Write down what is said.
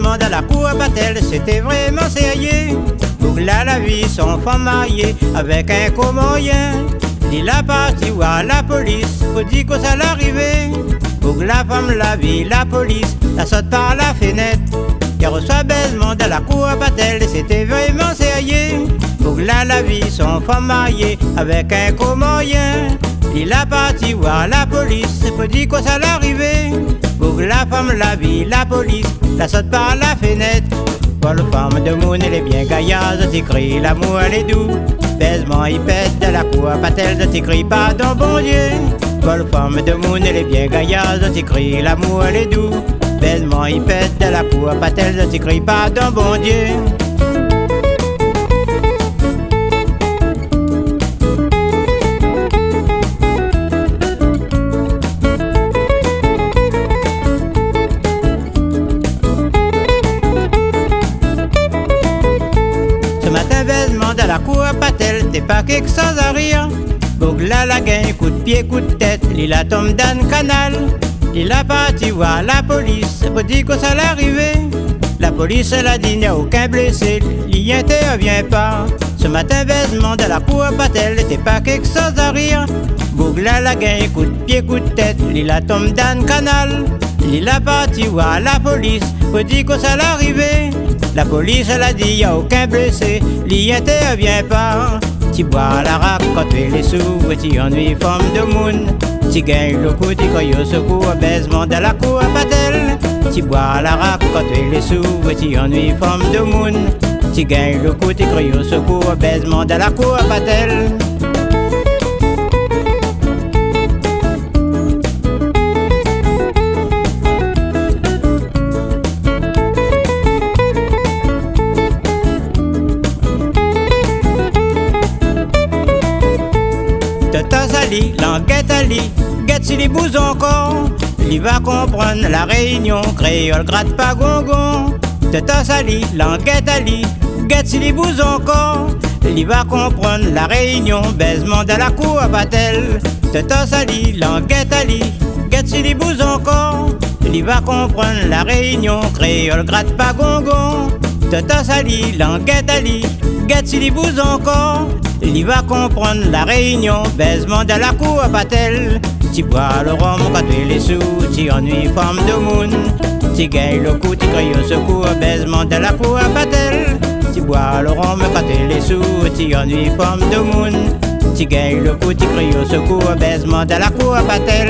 baisement dans la cour à Batel, c'était vraiment sérieux. Bougla la vie, son femme mariée avec un commorien. Il a parti voir la police, faut dire que ça l'arrivait. Bougla femme la vie, la police, la saute par la fenêtre. Il reçoit baisement dans la cour à Batel, c'était vraiment sérieux. Bougla la vie, son femme mariée avec un commorien. Il a parti voir la police, faut dire que ça l'arrivait. Bougla femme la vie, la police, la saute par la fenêtre. Pour le femme de Moon, elle est bien gaillarde, t'écris l'amour elle est doux. Baisement il pète de la cour à Batel, t'écris pardon bon Dieu. Pour le femme de Moon, elle est bien gaillarde, t'écris l'amour elle est doux. Baisement il pète de la cour à Batel, t'écris pardon bon Dieu. Ce matin, baisement dans la cour à Batel, t'es pas quelque chose à rire. Bougla la gain, coup de pied, coup de tête, il a tombé dans le canal. Il a parti voir la police, pour dire que ça l'arrivait. La police elle a dit n'y a aucun blessé, l'y intervient pas. Ce matin, baisement dans la cour à Batel, t'es pas quelque chose à rire. Bougla la gain, coup de pied, coup de tête, il a tombé dans le canal. Il a parti voir la police, pour dire que ça l'arrivait. La police elle a dit y a aucun blessé, l'y intervient pas. Tu bois la rap quand tu es les sous, et tu ennuies femme de Moon. Tu gagnes le coup, tu croyes au secours, baisement dans la cour à Batel. Tu bois la rap quand tu es les sous, et tu ennuies femme de Moon. Tu gagnes le coup, tu croyes au secours, baisement dans la cour à Batel. Tata Sali, l'enquête Ali, guette si les bouses encore. Il va comprendre la réunion, créole gratte pas gongon. Tata Sali, l'enquête Ali, guette si les bouses encore. Il va comprendre la réunion, baisement dans la cour à Batel. Tata Sali, l'enquête Ali, guette si les bouses encore. Il va comprendre la réunion, créole gratte pas gongon. Tata Sali, l'enquête Ali, guette si les bouses encore. Il va comprendre la réunion, baisement dans la cour à Batel. Tu bois le rhum quand tu es les sous, tu ennuies femme de Moon. Tu gagnes le coup, tu cries au secours, baisement dans la cour à Batel. Tu bois le rhum quand tu es les sous, tu ennuies femme de Moon. Tu gagnes le coup, tu cries au secours, baisement dans la cour à Batel.